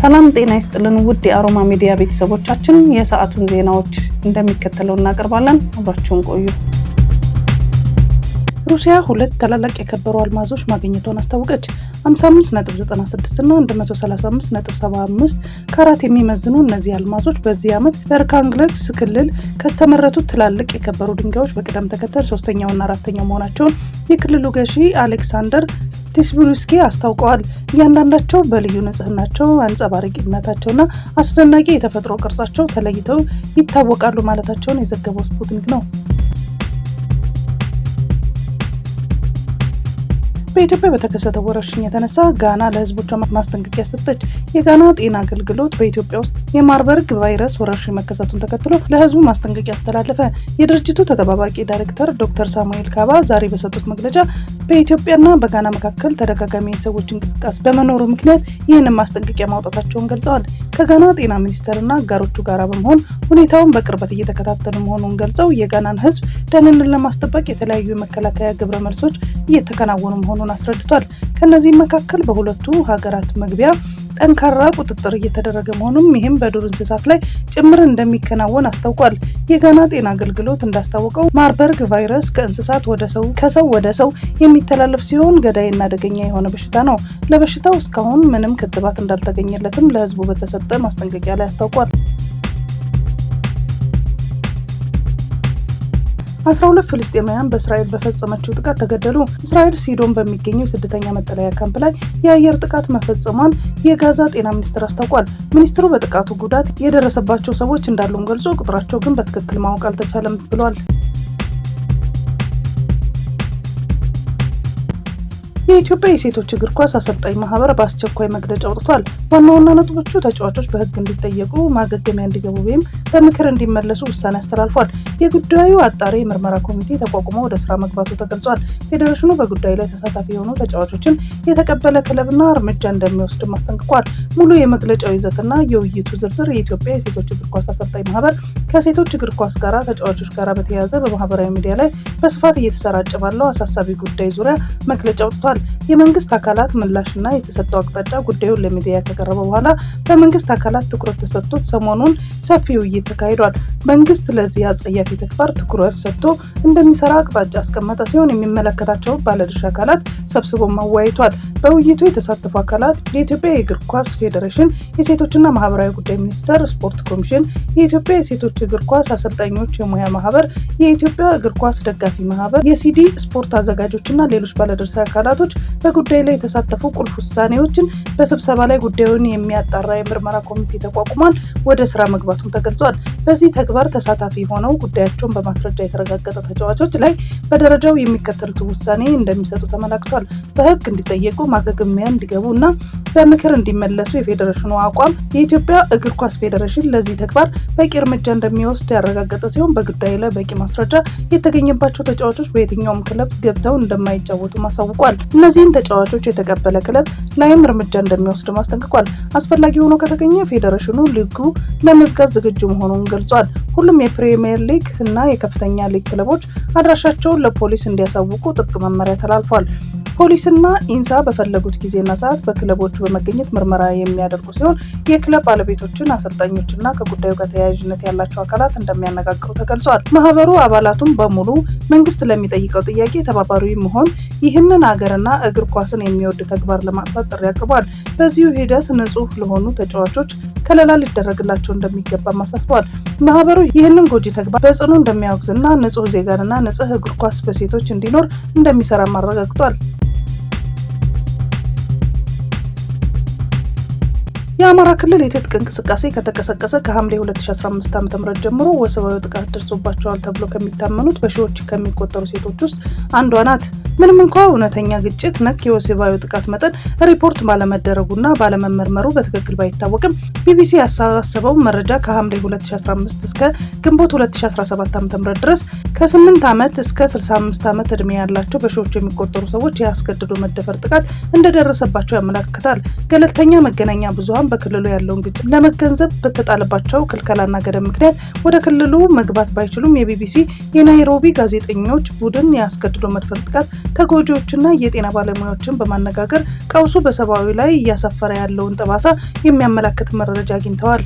ሰላም ጤና ይስጥልን ውድ የአሮማ ሚዲያ ቤተሰቦቻችን፣ የሰዓቱን ዜናዎች እንደሚከተለው እናቀርባለን። አብራችሁን ቆዩ። ሩሲያ ሁለት ታላላቅ የከበሩ አልማዞች ማግኘቷን አስታወቀች። 55.96 እና 135.75 ካራት የሚመዝኑ እነዚህ አልማዞች በዚህ ዓመት በአርካንግልስክ ክልል ከተመረቱት ትላልቅ የከበሩ ድንጋዮች በቅደም ተከተል ሶስተኛውና አራተኛው መሆናቸውን የክልሉ ገዢ አሌክሳንደር ቲስቢልስኪ አስታውቀዋል። እያንዳንዳቸው በልዩ ንጽህናቸው፣ አንጸባራቂነታቸውና አስደናቂ የተፈጥሮ ቅርጻቸው ተለይተው ይታወቃሉ ማለታቸውን የዘገበው ስፑትኒክ ነው። በኢትዮጵያ በተከሰተው ወረርሽኝ የተነሳ ጋና ለሕዝቦቿ ማስጠንቀቂያ ሰጠች። የጋና ጤና አገልግሎት በኢትዮጵያ ውስጥ የማርበርግ ቫይረስ ወረርሽኝ መከሰቱን ተከትሎ ለሕዝቡ ማስጠንቀቂያ አስተላለፈ። የድርጅቱ ተጠባባቂ ዳይሬክተር ዶክተር ሳሙኤል ካባ ዛሬ በሰጡት መግለጫ በኢትዮጵያና በጋና መካከል ተደጋጋሚ የሰዎች እንቅስቃሴ በመኖሩ ምክንያት ይህንን ማስጠንቀቂያ ማውጣታቸውን ገልጸዋል። ከጋና ጤና ሚኒስቴርና አጋሮቹ ጋር በመሆን ሁኔታውን በቅርበት እየተከታተሉ መሆኑን ገልጸው የጋናን ሕዝብ ደህንነት ለማስጠበቅ የተለያዩ የመከላከያ ግብረ መልሶች እየተከናወኑ መሆኑን አስረድቷል። ከነዚህም መካከል በሁለቱ ሀገራት መግቢያ ጠንካራ ቁጥጥር እየተደረገ መሆኑም ይህም በዱር እንስሳት ላይ ጭምር እንደሚከናወን አስታውቋል። የጋና ጤና አገልግሎት እንዳስታወቀው ማርበርግ ቫይረስ ከእንስሳት ወደ ሰው ከሰው ወደ ሰው የሚተላለፍ ሲሆን ገዳይና አደገኛ የሆነ በሽታ ነው። ለበሽታው እስካሁን ምንም ክትባት እንዳልተገኘለትም ለህዝቡ በተሰጠ ማስጠንቀቂያ ላይ አስታውቋል። 12 ፍልስጤማውያን በእስራኤል በፈጸመችው ጥቃት ተገደሉ። እስራኤል ሲዶን በሚገኘው የስደተኛ መጠለያ ካምፕ ላይ የአየር ጥቃት መፈጸሟን የጋዛ ጤና ሚኒስቴር አስታውቋል። ሚኒስትሩ በጥቃቱ ጉዳት የደረሰባቸው ሰዎች እንዳሉም ገልጾ ቁጥራቸው ግን በትክክል ማወቅ አልተቻለም ብሏል። የኢትዮጵያ የሴቶች እግር ኳስ አሰልጣኝ ማህበር በአስቸኳይ መግለጫ አውጥቷል። ዋና ዋና ነጥቦቹ ተጫዋቾች በህግ እንዲጠየቁ፣ ማገገሚያ እንዲገቡ ወይም በምክር እንዲመለሱ ውሳኔ አስተላልፏል። የጉዳዩ አጣሪ የምርመራ ኮሚቴ ተቋቁሞ ወደ ስራ መግባቱ ተገልጿል። ፌዴሬሽኑ በጉዳዩ ላይ ተሳታፊ የሆኑ ተጫዋቾችን የተቀበለ ክለብና እርምጃ እንደሚወስድም አስጠንቅቋል። ሙሉ የመግለጫው ይዘትና የውይይቱ ዝርዝር የኢትዮጵያ የሴቶች እግር ኳስ አሰልጣኝ ማህበር ከሴቶች እግር ኳስ ጋር ተጫዋቾች ጋር በተያያዘ በማህበራዊ ሚዲያ ላይ በስፋት እየተሰራጨ ባለው አሳሳቢ ጉዳይ ዙሪያ መግለጫ አውጥቷል። የመንግስት አካላት ምላሽና የተሰጠው አቅጣጫ ጉዳዩን ለሚዲያ ከቀረበ በኋላ በመንግስት አካላት ትኩረት ተሰጥቶት ሰሞኑን ሰፊ ውይይት ተካሂዷል። መንግስት ለዚህ አጸያፊ ተግባር ትኩረት ሰጥቶ እንደሚሰራ አቅጣጫ ያስቀመጠ ሲሆን የሚመለከታቸው ባለድርሻ አካላት ሰብስቦ ማወያይቷል። በውይይቱ የተሳተፉ አካላት የኢትዮጵያ የእግር ኳስ ፌዴሬሽን፣ የሴቶችና ማህበራዊ ጉዳይ ሚኒስቴር፣ ስፖርት ኮሚሽን፣ የኢትዮጵያ የሴቶች እግር ኳስ አሰልጣኞች የሙያ ማህበር፣ የኢትዮጵያ እግር ኳስ ደጋፊ ማህበር፣ የሲዲ ስፖርት አዘጋጆችና ሌሎች ባለድርሻ አካላቶች በጉዳይ ላይ የተሳተፉ ቁልፍ ውሳኔዎችን በስብሰባ ላይ ጉዳዩን የሚያጣራ የምርመራ ኮሚቴ ተቋቁሟል። ወደ ስራ መግባቱም ተገልጿል። በዚህ ተግባር ተሳታፊ ሆነው ጉዳያቸውን በማስረጃ የተረጋገጠ ተጫዋቾች ላይ በደረጃው የሚከተሉት ውሳኔ እንደሚሰጡ ተመላክቷል። በህግ እንዲጠየቁ፣ ማገገሚያ እንዲገቡ እና በምክር እንዲመለሱ የፌዴሬሽኑ አቋም የኢትዮጵያ እግር ኳስ ፌዴሬሽን ለዚህ ተግባር በቂ እርምጃ እንደሚወስድ ያረጋገጠ ሲሆን በጉዳዩ ላይ በቂ ማስረጃ የተገኘባቸው ተጫዋቾች በየትኛውም ክለብ ገብተው እንደማይጫወቱ አሳውቋል። እነዚህን ተጫዋቾች የተቀበለ ክለብ ላይም እርምጃ እንደሚወስድ አስጠንቅቋል። አስፈላጊ ሆኖ ከተገኘ ፌዴሬሽኑ ሊጉ ለመዝጋት ዝግጁ መሆኑን ገልጿል። ሁሉም የፕሪሚየር ሊግ እና የከፍተኛ ሊግ ክለቦች አድራሻቸውን ለፖሊስ እንዲያሳውቁ ጥብቅ መመሪያ ተላልፏል። ፖሊስና ኢንሳ በፈለጉት ጊዜና ሰዓት በክለቦቹ በመገኘት ምርመራ የሚያደርጉ ሲሆን የክለብ ባለቤቶችን፣ አሰልጣኞችና ከጉዳዩ ጋር ተያያዥነት ያላቸው አካላት እንደሚያነጋግሩ ተገልጿል። ማህበሩ አባላቱም በሙሉ መንግስት ለሚጠይቀው ጥያቄ ተባባሪ መሆን ይህንን ሀገርና እግር ኳስን የሚወድ ተግባር ለማጥፋት ጥሪ አቅርቧል። በዚሁ ሂደት ንጹህ ለሆኑ ተጫዋቾች ከለላ ሊደረግላቸው እንደሚገባ አሳስበዋል። ማህበሩ ይህንን ጎጂ ተግባር በጽኑ እንደሚያወግዝና ንጹህ ዜጋንና ንጹህ እግር ኳስ በሴቶች እንዲኖር እንደሚሰራ አረጋግጧል። የአማራ ክልል የትጥቅ እንቅስቃሴ ከተቀሰቀሰ ከሐምሌ 2015 ዓ.ም ጀምሮ ወሲባዊ ጥቃት ደርሶባቸዋል ተብሎ ከሚታመኑት በሺዎች ከሚቆጠሩ ሴቶች ውስጥ አንዷ ናት። ምንም እንኳ እውነተኛ ግጭት ነክ የወሲባዊ ጥቃት መጠን ሪፖርት ባለመደረጉና ባለመመርመሩ በትክክል ባይታወቅም ቢቢሲ ያሰባሰበው መረጃ ከሐምሌ 2015 እስከ ግንቦት 2017 ዓ.ም ድረስ ከ8 ዓመት እስከ 65 ዓመት ዕድሜ ያላቸው በሺዎች የሚቆጠሩ ሰዎች ያስገድዶ መደፈር ጥቃት እንደደረሰባቸው ያመለክታል። ገለልተኛ መገናኛ ብዙሃን በክልሉ ያለውን ግጭት ለመገንዘብ በተጣለባቸው ክልከላና ገደብ ምክንያት ወደ ክልሉ መግባት ባይችሉም የቢቢሲ የናይሮቢ ጋዜጠኞች ቡድን የአስገድዶ መድፈር ጥቃት ተጎጂዎችና የጤና ባለሙያዎችን በማነጋገር ቀውሱ በሰብአዊ ላይ እያሰፈረ ያለውን ጠባሳ የሚያመላክት መረጃ አግኝተዋል።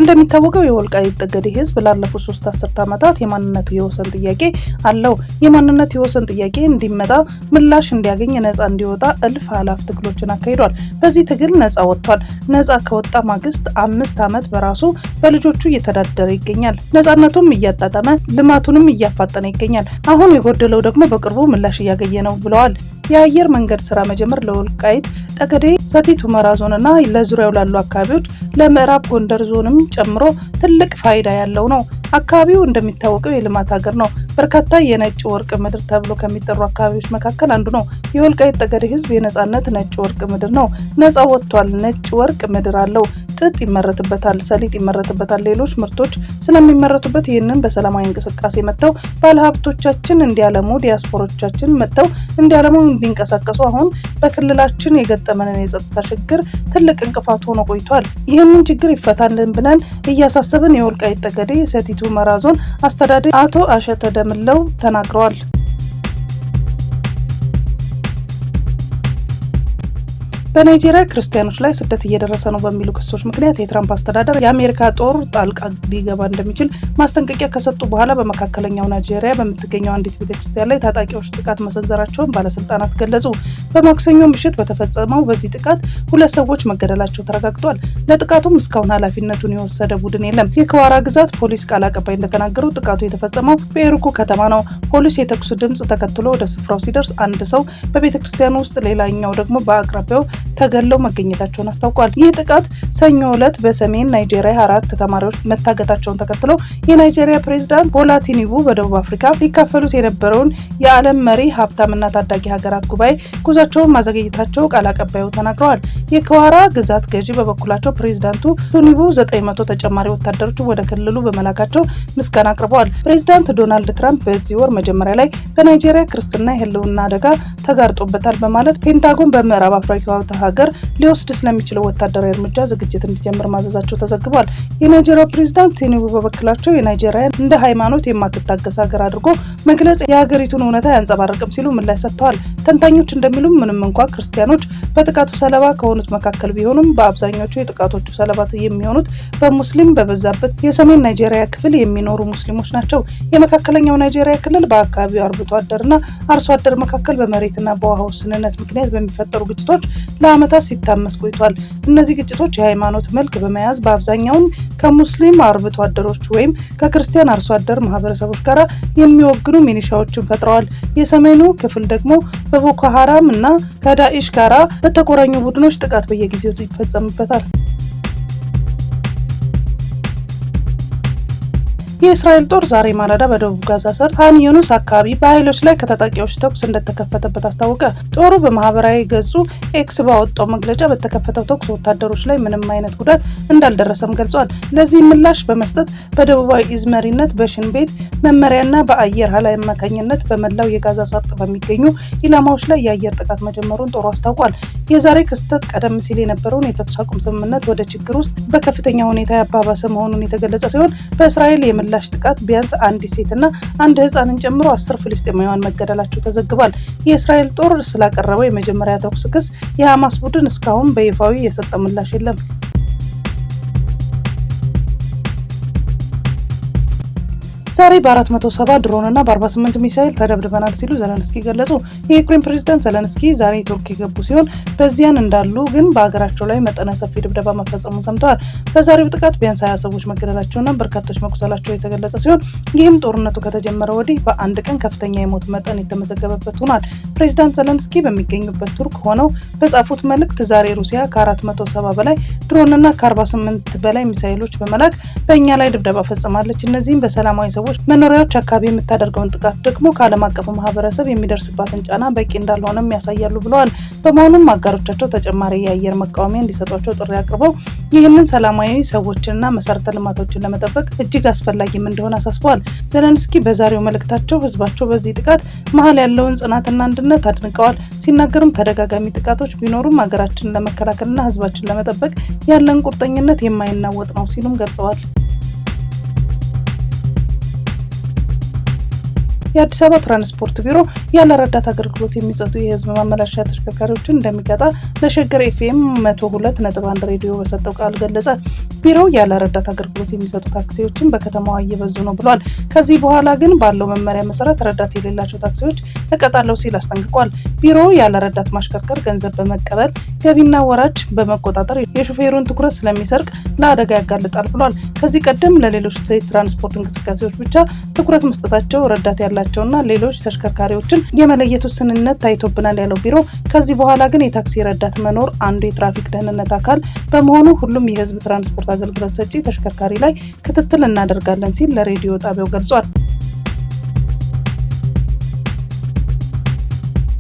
እንደሚታወቀው የወልቃይት ጠገዴ ህዝብ ላለፉት 3 አስርት ዓመታት የማንነት የወሰን ጥያቄ አለው። የማንነት የወሰን ጥያቄ እንዲመጣ ምላሽ እንዲያገኝ ነፃ እንዲወጣ እልፍ አላፍ ትግሎችን አካሂዷል። በዚህ ትግል ነፃ ወጥቷል። ነፃ ከወጣ ማግስት 5 ዓመት በራሱ በልጆቹ እየተዳደረ ይገኛል። ነፃነቱም እያጣጣመ ልማቱንም እያፋጠነ ይገኛል። አሁን የጎደለው ደግሞ በቅርቡ ምላሽ እያገኘ ነው ብለዋል። የአየር መንገድ ስራ መጀመር ለወልቃይት ጠገዴ ሰቲት ሁመራ ዞንና ለዙሪያው ላሉ አካባቢዎች ለምዕራብ ጎንደር ዞንም ጨምሮ ትልቅ ፋይዳ ያለው ነው። አካባቢው እንደሚታወቀው የልማት ሀገር ነው። በርካታ የነጭ ወርቅ ምድር ተብሎ ከሚጠሩ አካባቢዎች መካከል አንዱ ነው። የወልቃይት ጠገዴ ህዝብ የነጻነት ነጭ ወርቅ ምድር ነው። ነጻ ወጥቷል። ነጭ ወርቅ ምድር አለው። ጥጥ ይመረትበታል፣ ሰሊጥ ይመረትበታል፣ ሌሎች ምርቶች ስለሚመረቱበት ይህንን በሰላማዊ እንቅስቃሴ መጥተው ባለሀብቶቻችን እንዲያለሙ፣ ዲያስፖሮቻችን መጥተው እንዲያለሙ፣ እንዲንቀሳቀሱ አሁን በክልላችን የገጠመንን የጸጥታ ችግር ትልቅ እንቅፋት ሆኖ ቆይቷል። ይህንን ችግር ይፈታልን ብለን እያሳሰብን የወልቃይት ጠገዴ ሰቲት ሁመራ ዞን አስተዳዳሪ አቶ አሸተ ደምለው ተናግረዋል። በናይጄሪያ ክርስቲያኖች ላይ ስደት እየደረሰ ነው በሚሉ ክሶች ምክንያት የትራምፕ አስተዳደር የአሜሪካ ጦር ጣልቃ ሊገባ እንደሚችል ማስጠንቀቂያ ከሰጡ በኋላ በመካከለኛው ናይጄሪያ በምትገኘው አንዲት ቤተክርስቲያን ላይ ታጣቂዎች ጥቃት መሰንዘራቸውን ባለስልጣናት ገለጹ። በማክሰኞ ምሽት በተፈጸመው በዚህ ጥቃት 2 ሰዎች መገደላቸው ተረጋግጧል። ለጥቃቱም እስካሁን ኃላፊነቱን የወሰደ ቡድን የለም። የክዋራ ግዛት ፖሊስ ቃል አቀባይ እንደተናገሩ ጥቃቱ የተፈጸመው በኤሩኩ ከተማ ነው። ፖሊስ የተኩስ ድምጽ ተከትሎ ወደ ስፍራው ሲደርስ አንድ ሰው በቤተክርስቲያኑ ውስጥ፣ ሌላኛው ደግሞ በአቅራቢያው ተገለው መገኘታቸውን አስታውቋል። ይህ ጥቃት ሰኞ ዕለት በሰሜን ናይጄሪያ 4 ተማሪዎች መታገታቸውን ተከትሎ የናይጄሪያ ፕሬዝዳንት ቦላ ቲኑቡ በደቡብ አፍሪካ ሊካፈሉት የነበረውን የዓለም መሪ ሀብታምና ታዳጊ ሀገራት ጉባኤ ጉዟቸውን ማዘግየታቸው ቃል አቀባዩ ተናግረዋል። የክዋራ ግዛት ገዢ በበኩላቸው ፕሬዝዳንቱ ቲኑቡ 900 ተጨማሪ ወታደሮችን ወደ ክልሉ በመላካቸው ምስጋና አቅርበዋል። ፕሬዝዳንት ዶናልድ ትራምፕ በዚህ ወር መጀመሪያ ላይ በናይጄሪያ ክርስትና የህልውና አደጋ ተጋርጦበታል በማለት ፔንታጎን በምዕራብ አፍሪካ ሀገር ሊወስድ ስለሚችለው ወታደራዊ እርምጃ ዝግጅት እንዲጀምር ማዘዛቸው ተዘግቧል። የናይጄሪያ ፕሬዝዳንት ቲኑቡ በበኩላቸው የናይጄሪያን እንደ ሃይማኖት የማትታገስ ሀገር አድርጎ መግለጽ የሀገሪቱን እውነታ አያንጸባርቅም ሲሉ ምላሽ ሰጥተዋል። ተንታኞች እንደሚሉም ምንም እንኳን ክርስቲያኖች በጥቃቱ ሰለባ ከሆኑት መካከል ቢሆኑም በአብዛኞቹ የጥቃቶቹ ሰለባ የሚሆኑት በሙስሊም በበዛበት የሰሜን ናይጄሪያ ክፍል የሚኖሩ ሙስሊሞች ናቸው። የመካከለኛው ናይጄሪያ ክልል በአካባቢው አርብቶ አደርና አርሶ አደር መካከል በመሬትና በውሃ ውስንነት ምክንያት በሚፈጠሩ ግጭቶች ለዓመታት ሲታመስ ቆይቷል። እነዚህ ግጭቶች የሃይማኖት መልክ በመያዝ በአብዛኛውን ከሙስሊም አርብቶ አደሮች ወይም ከክርስቲያን አርሶ አደር ማህበረሰቦች ጋር የሚወግኑ ሚሊሻዎችን ፈጥረዋል። የሰሜኑ ክፍል ደግሞ በቦኮ ሀራም እና ከዳኢሽ ጋራ በተቆራኙ ቡድኖች ጥቃት በየጊዜው ይፈጸምበታል። የእስራኤል ጦር ዛሬ ማለዳ በደቡብ ጋዛ ሰርጥ ካን ዩኒስ አካባቢ በኃይሎች ላይ ከታጣቂዎች ተኩስ እንደተከፈተበት አስታወቀ። ጦሩ በማህበራዊ ገጹ ኤክስ ባወጣው መግለጫ በተከፈተው ተኩስ ወታደሮች ላይ ምንም አይነት ጉዳት እንዳልደረሰም ገልጿል። ለዚህ ምላሽ በመስጠት በደቡባዊ ኢዝመሪነት በሽን ቤት መመሪያና በአየር ኃይል አማካኝነት በመላው የጋዛ ሰርጥ በሚገኙ ኢላማዎች ላይ የአየር ጥቃት መጀመሩን ጦሩ አስታውቋል። የዛሬ ክስተት ቀደም ሲል የነበረውን የተኩስ አቁም ስምምነት ወደ ችግር ውስጥ በከፍተኛ ሁኔታ ያባባሰ መሆኑን የተገለጸ ሲሆን በእስራኤል ምላሽ ጥቃት ቢያንስ አንዲት ሴትና አንድ ህፃንን ጨምሮ 10 ፍልስጤማውያን መገደላቸው ተዘግቧል። የእስራኤል ጦር ስላቀረበው የመጀመሪያ ተኩስ ክስ የሐማስ ቡድን እስካሁን በይፋዊ የሰጠ ምላሽ የለም። ዛሬ በ470 ድሮንና በ48 ሚሳኤል ተደብድበናል ሲሉ ዘለንስኪ ገለጹ። የዩክሬን ፕሬዝዳንት ዘለንስኪ ዛሬ ቱርክ የገቡ ሲሆን በዚያን እንዳሉ ግን በሀገራቸው ላይ መጠነ ሰፊ ድብደባ መፈጸሙን ሰምተዋል። በዛሬው ጥቃት ቢያንስ 20 ሰዎች መገደላቸውና በርካቶች መቁሰላቸው የተገለጸ ሲሆን ይህም ጦርነቱ ከተጀመረ ወዲህ በአንድ ቀን ከፍተኛ የሞት መጠን የተመዘገበበት ሆኗል። ፕሬዝዳንት ዘለንስኪ በሚገኙበት ቱርክ ሆነው በጻፉት መልእክት ዛሬ ሩሲያ ከ470 በላይ ድሮንና ከ48 በላይ ሚሳኤሎች በመላክ በእኛ ላይ ድብደባ ፈጽማለች። እነዚህም በሰላማዊ ሰዎች ሰዎች መኖሪያዎች አካባቢ የምታደርገውን ጥቃት ደግሞ ከዓለም አቀፉ ማህበረሰብ የሚደርስባትን ጫና በቂ እንዳልሆነም ያሳያሉ ብለዋል። በመሆኑም አጋሮቻቸው ተጨማሪ የአየር መቃወሚያ እንዲሰጧቸው ጥሪ አቅርበው ይህንን ሰላማዊ ሰዎችንና መሰረተ ልማቶችን ለመጠበቅ እጅግ አስፈላጊም እንደሆነ አሳስበዋል። ዜሌንስኪ በዛሬው መልእክታቸው ህዝባቸው በዚህ ጥቃት መሀል ያለውን ጽናትና አንድነት አድንቀዋል። ሲናገሩም ተደጋጋሚ ጥቃቶች ቢኖሩም ሀገራችንን ለመከላከልና ህዝባችን ለመጠበቅ ያለን ቁርጠኝነት የማይናወጥ ነው ሲሉም ገልጸዋል። የአዲስ አበባ ትራንስፖርት ቢሮ ያለ ረዳት አገልግሎት የሚሰጡ የህዝብ ማመላለሻ ተሽከርካሪዎችን እንደሚቀጣ ለሸገር ኤፍኤም 102.1 ሬዲዮ በሰጠው ቃል ገለጸ። ቢሮው ያለ ረዳት አገልግሎት የሚሰጡ ታክሲዎችን በከተማዋ እየበዙ ነው ብሏል። ከዚህ በኋላ ግን ባለው መመሪያ መሰረት ረዳት የሌላቸው ታክሲዎች እቀጣለሁ ሲል አስጠንቅቋል። ቢሮው ያለ ረዳት ማሽከርከር ገንዘብ በመቀበል ገቢና ወራጅ በመቆጣጠር የሹፌሩን ትኩረት ስለሚሰርቅ ለአደጋ ያጋልጣል ብሏል። ከዚህ ቀደም ለሌሎች የትራንስፖርት እንቅስቃሴዎች ብቻ ትኩረት መስጠታቸው ረዳት ያላቸውና ሌሎች ተሽከርካሪዎችን የመለየት ውስንነት ታይቶብናል ያለው ቢሮ ከዚህ በኋላ ግን የታክሲ ረዳት መኖር አንዱ የትራፊክ ደህንነት አካል በመሆኑ ሁሉም የህዝብ ትራንስፖርት አገልግሎት ሰጪ ተሽከርካሪ ላይ ክትትል እናደርጋለን ሲል ለሬዲዮ ጣቢያው ገልጿል።